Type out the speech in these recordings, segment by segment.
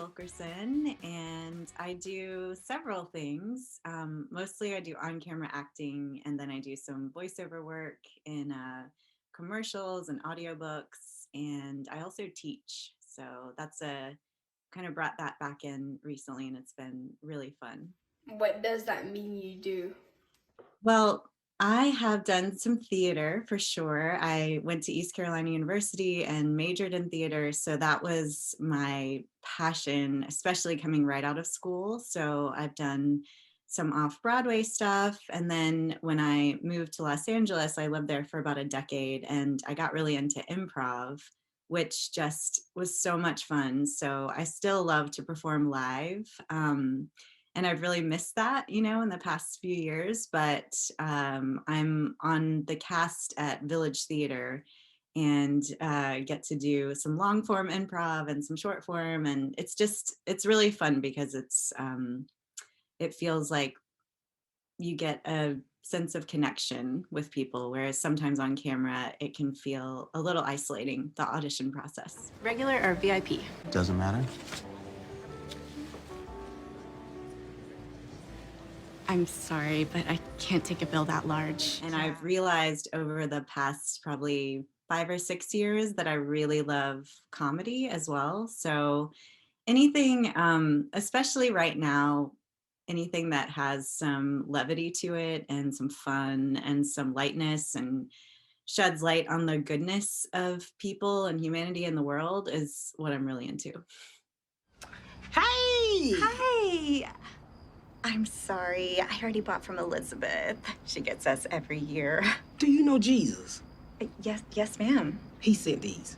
Wilkerson, and I do several things. Mostly I do on-camera acting, and then I do some voiceover work in commercials and audiobooks, and I also teach. So that's a kind of brought that back in recently, and it's been really fun. What does that mean you do? Well, I have done some theater for sure. I went to East Carolina University and majored in theater. So that was my passion, especially coming right out of school. So I've done some off Broadway stuff. And then when I moved to Los Angeles, I lived there for about a decade and I got really into improv, which just was so much fun. So I still love to perform live. And I've really missed that, in the past few years. But I'm on the cast at Village Theater and get to do some long form improv and some short form, and it's really fun because it feels like you get a sense of connection with people, whereas sometimes on camera it can feel a little isolating, the audition process. Regular or VIP? Doesn't matter. I'm sorry, but I can't take a bill that large. And I've realized over the past probably 5 or 6 years that I really love comedy as well. So anything, especially right now, anything that has some levity to it and some fun and some lightness and sheds light on the goodness of people and humanity in the world is what I'm really into. Hey! Hi. I'm sorry. I already bought from Elizabeth. She gets us every year. Do you know Jesus? Yes, ma'am. He sent these.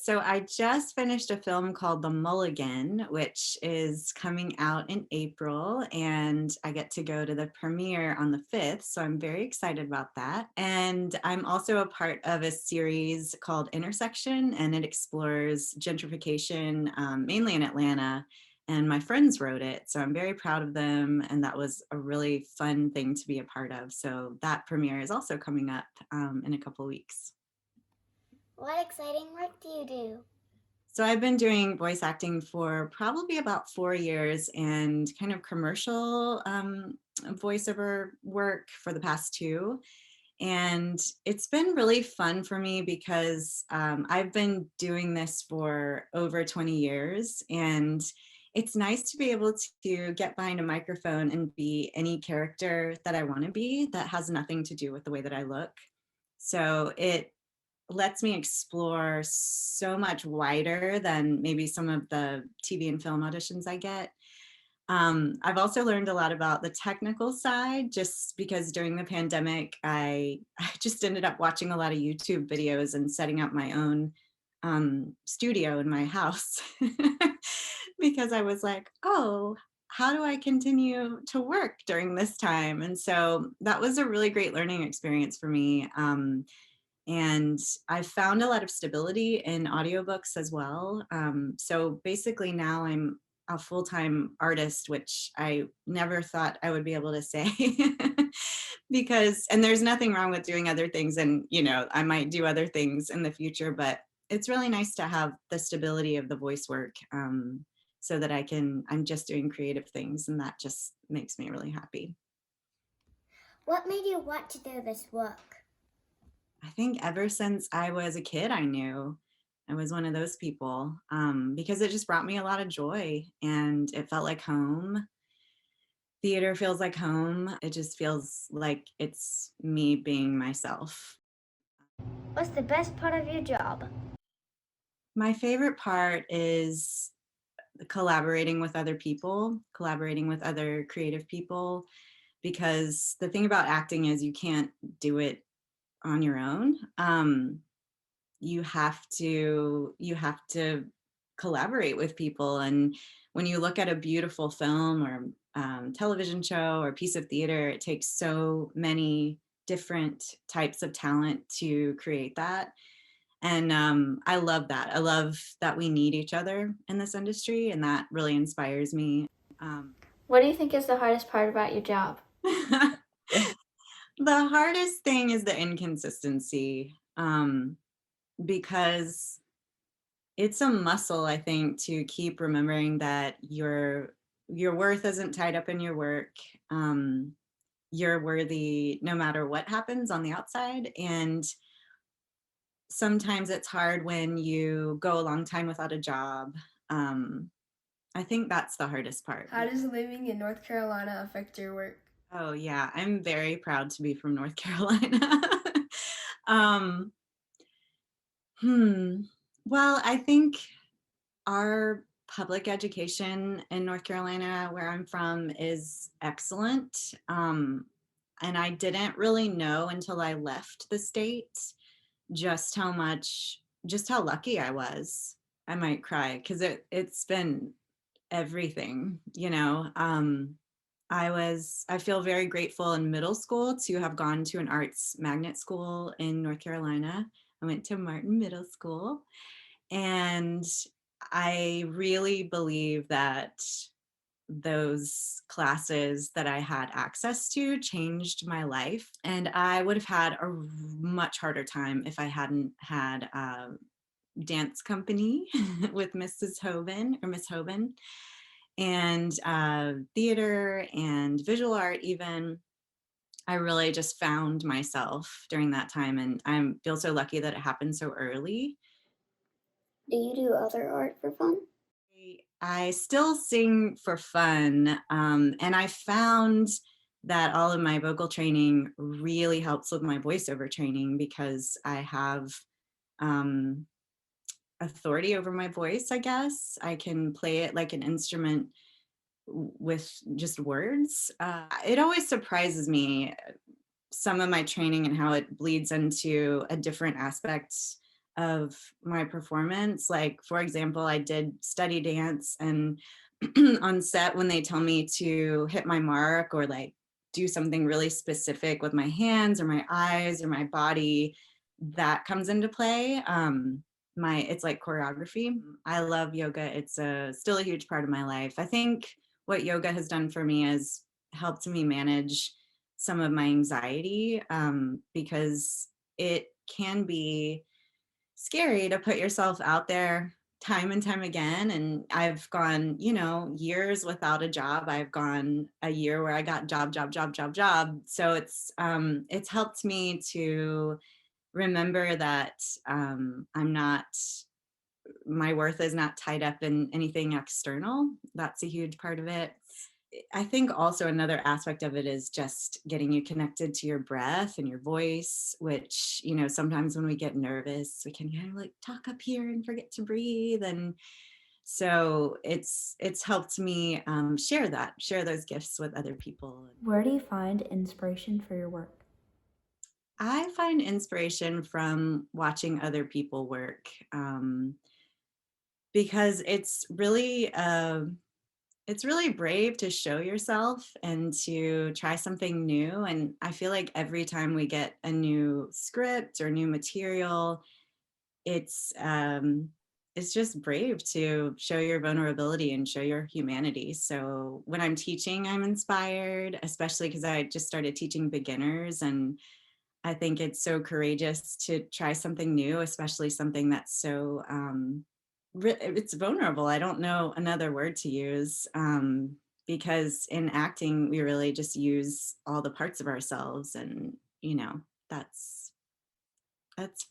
So I just finished a film called The Mulligan, which is coming out in April, and I get to go to the premiere on the 5th. So I'm very excited about that. And I'm also a part of a series called Intersection, and it explores gentrification, mainly in Atlanta. And my friends wrote it, so I'm very proud of them. And that was a really fun thing to be a part of. So that premiere is also coming up in a couple of weeks. What exciting work do you do? So I've been doing voice acting for probably about 4 years and kind of commercial voiceover work for the past 2. And it's been really fun for me because I've been doing this for over 20 years. And it's nice to be able to get behind a microphone and be any character that I want to be that has nothing to do with the way that I look. So it lets me explore so much wider than maybe some of the TV and film auditions I get. I've also learned a lot about the technical side just because during the pandemic, I just ended up watching a lot of YouTube videos and setting up my own studio in my house because I was like, oh, how do I continue to work during this time? And so that was a really great learning experience for me. And I found a lot of stability in audiobooks as well. So basically now I'm a full-time artist, which I never thought I would be able to say and there's nothing wrong with doing other things. And, I might do other things in the future, but it's really nice to have the stability of the voice work so that I'm just doing creative things. And that just makes me really happy. What made you want to do this work? I think ever since I was a kid, I knew I was one of those people because it just brought me a lot of joy and it felt like home. Theater feels like home. It just feels like it's me being myself. What's the best part of your job? My favorite part is collaborating with other people, collaborating with other creative people, because the thing about acting is you can't do it on your own. You have to collaborate with people. And when you look at a beautiful film or television show or piece of theater, it takes so many different types of talent to create that. And I love that. I love that we need each other in this industry, and that really inspires me. What do you think is the hardest part about your job? The hardest thing is the inconsistency, because it's a muscle, I think, to keep remembering that your worth isn't tied up in your work. You're worthy no matter what happens on the outside. And sometimes it's hard when you go a long time without a job. I think that's the hardest part. How does living in North Carolina affect your work? Oh yeah, I'm very proud to be from North Carolina. um, well, I think our public education in North Carolina, where I'm from, is excellent. And I didn't really know until I left the state just just how lucky I was. I might cry because it's been everything, you know. I feel very grateful in middle school to have gone to an arts magnet school in North Carolina. I went to Martin Middle School, and I really believe that those classes that I had access to changed my life. And I would have had a much harder time if I hadn't had a dance company with Mrs. Hoven or Miss Hoven, and theater and visual art even. I really just found myself during that time, and I feel so lucky that it happened so early. Do you do other art for fun? I still sing for fun, and I found that all of my vocal training really helps with my voiceover training because I have authority over my voice, I guess. I can play it like an instrument with just words. It always surprises me, some of my training and how it bleeds into a different aspect of my performance. Like, for example, I did study dance, and on set, when they tell me to hit my mark or like do something really specific with my hands or my eyes or my body, that comes into play. It's like choreography. I love yoga. It's still a huge part of my life. I think what yoga has done for me is helped me manage some of my anxiety, because it can be scary to put yourself out there time and time again. And I've gone, years without a job. I've gone a year where I got job. So it's helped me to remember that my worth is not tied up in anything external. That's a huge part of it. I think also another aspect of it is just getting you connected to your breath and your voice, which, sometimes when we get nervous, we can kind of like talk up here and forget to breathe. And so it's helped me share those gifts with other people. Where do you find inspiration for your work? I find inspiration from watching other people work, because it's really brave to show yourself and to try something new. And I feel like every time we get a new script or new material, it's just brave to show your vulnerability and show your humanity. So when I'm teaching, I'm inspired, especially because I just started teaching beginners, and I think it's so courageous to try something new, especially something that's so it's vulnerable. I don't know another word to use, because in acting we really just use all the parts of ourselves, and that's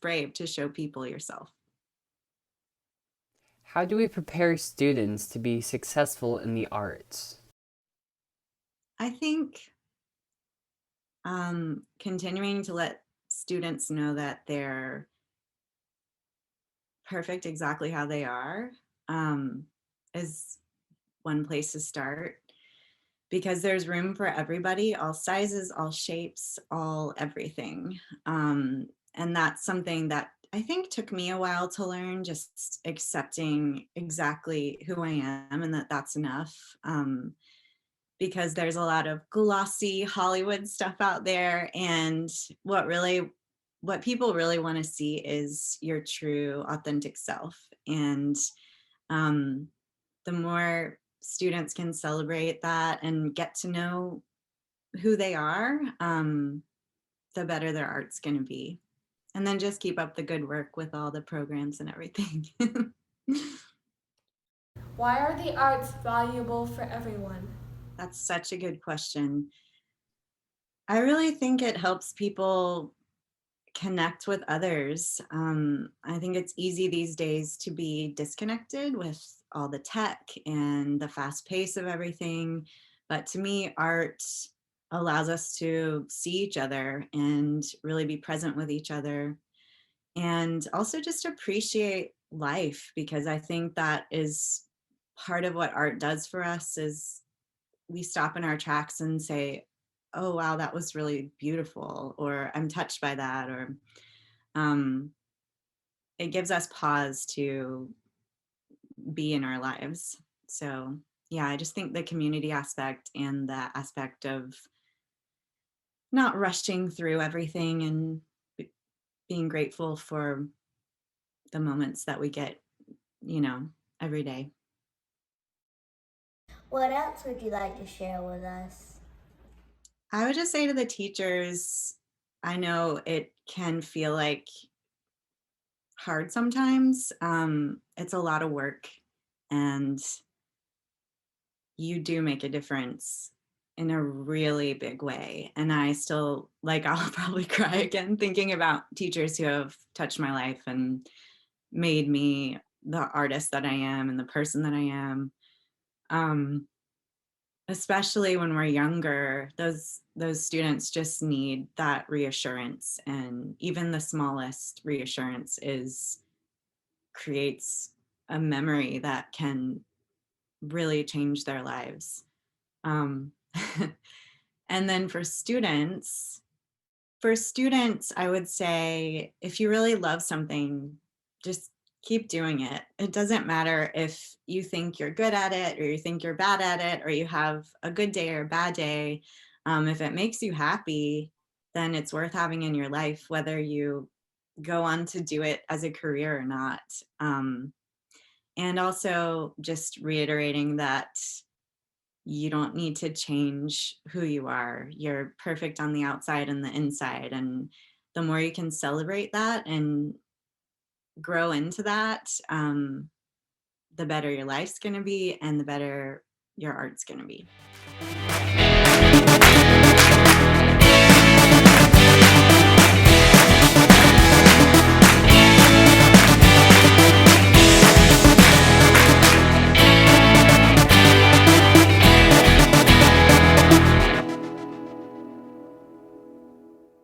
brave to show people yourself. How do we prepare students to be successful in the arts? I think continuing to let students know that they're perfect exactly how they are, is one place to start, because there's room for everybody, all sizes, all shapes, all everything. And that's something that I think took me a while to learn, just accepting exactly who I am and that that's enough. Because there's a lot of glossy Hollywood stuff out there, and what people really want to see is your true, authentic self. And the more students can celebrate that and get to know who they are, the better their art's going to be. And then just keep up the good work with all the programs and everything. Why are the arts valuable for everyone? That's such a good question. I really think it helps people connect with others. I think it's easy these days to be disconnected with all the tech and the fast pace of everything. But to me, art allows us to see each other and really be present with each other, and also just appreciate life, because I think that is part of what art does for us. Is we stop in our tracks and say, oh wow, that was really beautiful, or I'm touched by that, or um, it gives us pause to be in our lives. So yeah, I just think the community aspect and the aspect of not rushing through everything and being grateful for the moments that we get, you know, every day. What else would you like to share with us? I would just say to the teachers, I know it can feel like hard sometimes. It's a lot of work, and you do make a difference in a really big way. And I still, like, I'll probably cry again thinking about teachers who have touched my life and made me the artist that I am and the person that I am. Um, Especially when we're younger, those students just need that reassurance, and even the smallest reassurance is creates a memory that can really change their lives. um, and then for students, I would say, if you really love something, just keep doing it. It doesn't matter if you think you're good at it or you think you're bad at it, or you have a good day or a bad day. If it makes you happy, then it's worth having in your life, whether you go on to do it as a career or not. And also just reiterating that you don't need to change who you are. You're perfect on the outside and the inside. And the more you can celebrate that and grow into that, the better your life's going to be and the better your art's going to be.